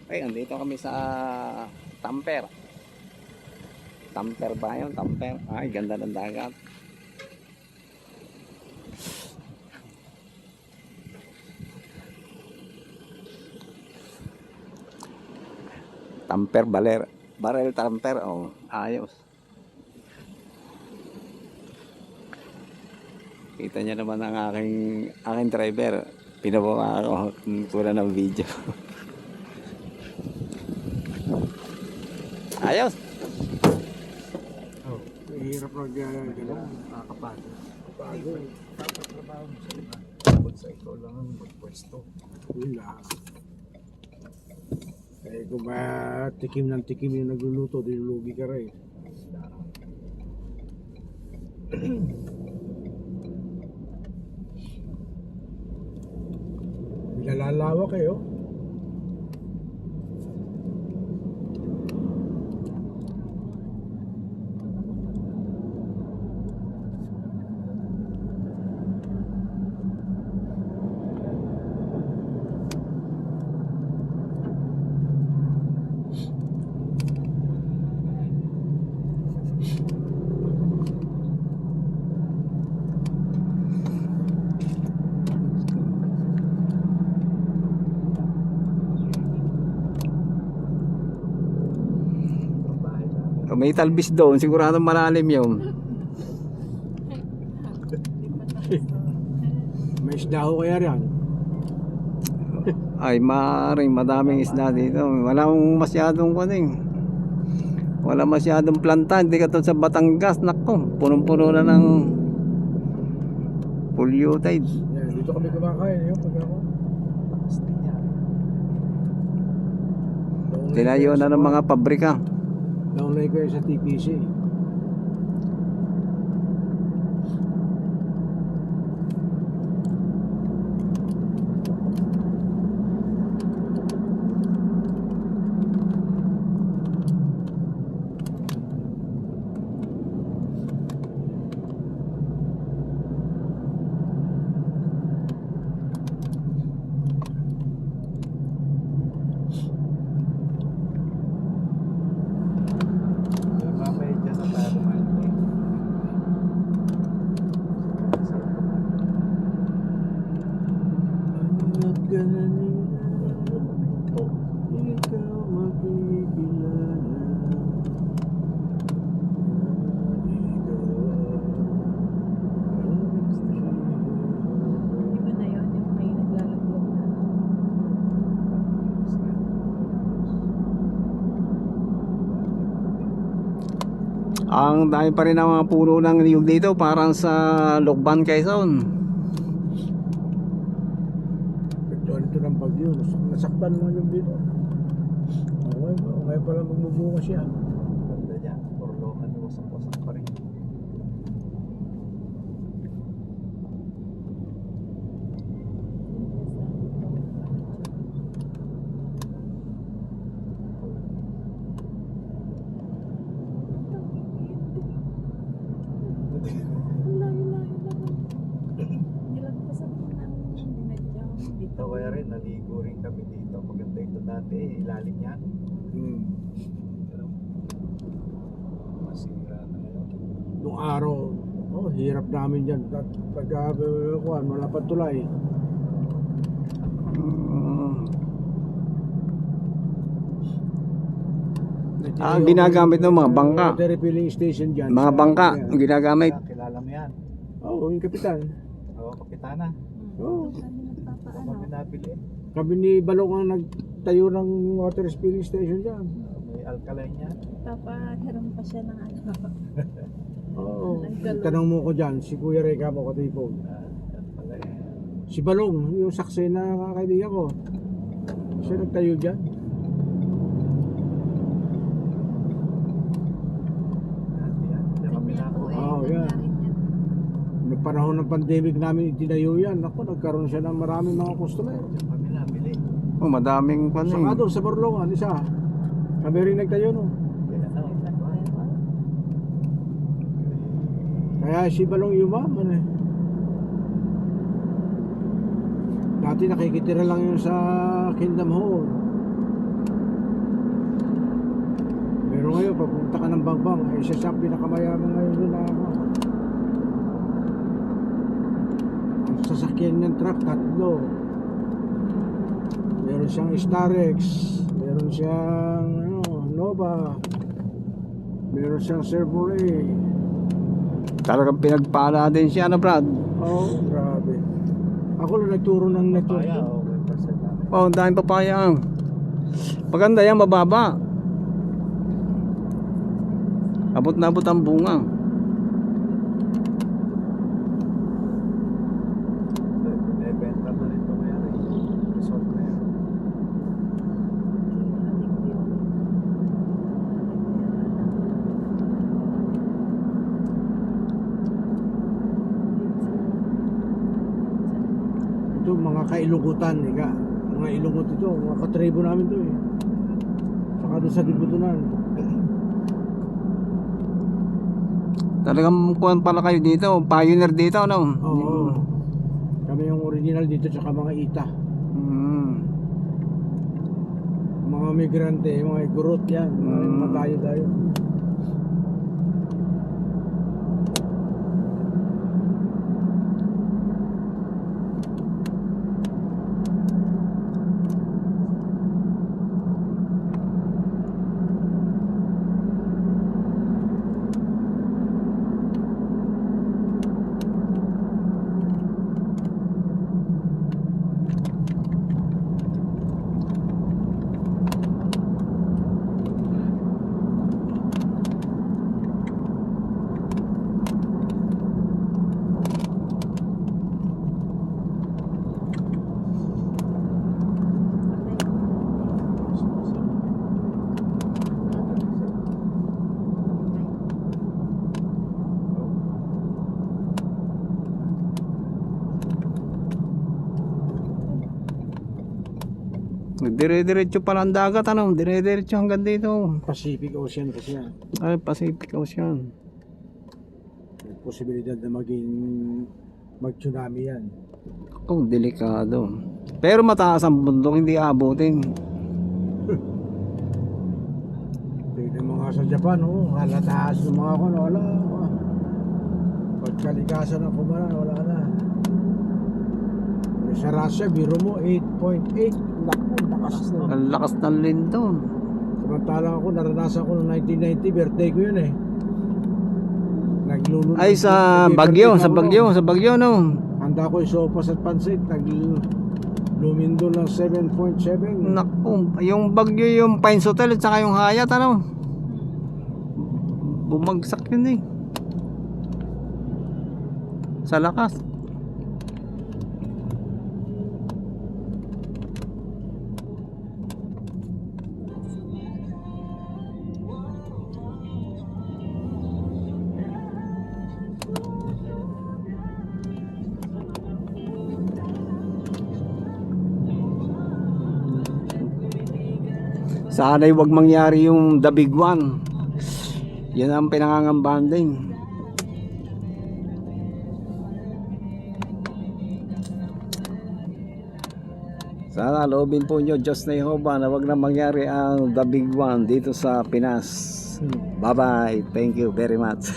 Ay, andito kami sa Tamper. Tamper ba yun? Tamper. Ay, ganda ng dagat. Tamper, Barel Tamper. Oh, ayos. Kita niya naman ang aking driver. Pinabawa ako pula ng video. Ayos. Oh, mahirap gano'n, nakakapagod. Kapagod. Dapat trabaho mo sa iba. Tapos sa ikaw lang ang magpwesto. Yun lang. Eh kung tikim ng tikim yung nagluluto, dinulugi ka rin. Nilalalawa kayo. May talbis doon, siguradong malalim yun. May isda ho kaya riyan. Ay, maaaring madaming isda dito. Wala akong masyadong kuning. Wala masyadong planta. Hindi ka sa Batangas. Nako, punong-puno na ng polluted. Yan, dito kami kumakain yun pag ako. Tinayo na ng mga pabrika. Naunay ko sa TPC. Mamaya dyan na tayo kumain. At gananina, ikaw makikilala. Di ba na yun? Yung may naglalaglag na. Ang dami pa rin ang mga puno ng niyog dito. Parang sa Lokban, Quezon. Epektuhan ito ng bagyo. Nasaktan mo yung dito. Okay pala magbubunga siya. Ganda niya. Porlongan, wasak-wasak pa rin. Nilagpasan ko ng dinadyang dito. Ito kaya rin, naligo rin kami dito. Maganda ito dati, ilalim yan. Pero, masira na ngayon. Nung araw, hirap namin dyan. Pagka wala pa tulay. Ang ginagamit ng mga bangka. Water refilling station dyan. Mga bangka ang ginagamit. Kilala mo yan. Oo, yung kapitan. Oo, kapitana. Oo. Kami Ito nagpapaano. kami nabili. Kami ni Balong ang nagtayo ng water refilling station dyan. May alkaline yan. Papahiram pa siya ng ano. Oo. Ang galon. Tanong mo ko dyan, si Kuya Reka mo katipon. Yan pala yan. Si Balong, yung saksi na kaibigan ko. Siya nagtayo dyan. Dati yan. Diyan kami Kanya po nakuha. eh. Oo, yan. nangyari niyan. Noong panahon ng pandemic namin itinayo yan. Ako, nagkaroon siya ng maraming mga customer. Diyan kami nabili. Oh, madaming Saka paning. doon sa Borlongan, isa. Kami rin nagtayo no. Kaya ano, Kaya si Balong yumaman eh. Dati nakikitira lang yun sa Kingdom Hall. papunta ka ng Bangbang, ay siya siyang pinakamayaman ngayon doon na ano. Ang sasakyan niyang truck, 3. Meron siyang Starex, meron siyang ano, Nova, meron siyang Servoray. Talagang pinagpala din siya, ano Brad? Oh, grabe. Ako lang nagturo ng network. Kaya, may percent namin. Oh, ang daming papaya. Maganda yan, mababa. Abot na abot ang bunga. Binibenta na rin ito kaya resort na yan. Ito mga kailugutan, ika. Mga ilugot ito, mga katribo namin to eh. Saka doon sa Dibutunan. Talagang kuhan pala kayo dito, pioneer dito, no? Oo. Kami yung original dito tsaka mga ita. Mm. Mga migrante, mga igurot yan. Mga dayo-dayo. Dire-diretso pala ang dagat, ano? Dire-diretso hanggang dito. Pacific Ocean kasi yan. Ay, Pacific Ocean. May posibilidad na mag-tsunami yan. Oh, delikado. Pero mataas ang bundok, hindi abutin. Tignan mo nga sa Japan, oh, halataas ng mga kuno, wala. Pagkalikasan ng kumaran, wala na. Sa Russia, biro mo, 8.8. Naku, lakas na. Ang lakas ng linto. Samantala ako, naranasan ko noong 1990, birthday ko yun eh. Naglulunod. Ay, sa Bagyo, sa Bagyo, sa Bagyo, no? Handa ko yung sopas at pansit, naglumindol ng 7.7. Naku, yung Bagyo, yung Pines Hotel at saka yung Hyatt, ano? Bumagsak yun eh. Sa lakas. Sana'y wag mangyari yung the big one. Yan ang pinangangambahan din. Sana loobin po nyo, Diyos na Jehovah, na wag na mangyari ang the big one dito sa Pinas. Bye bye. Thank you very much.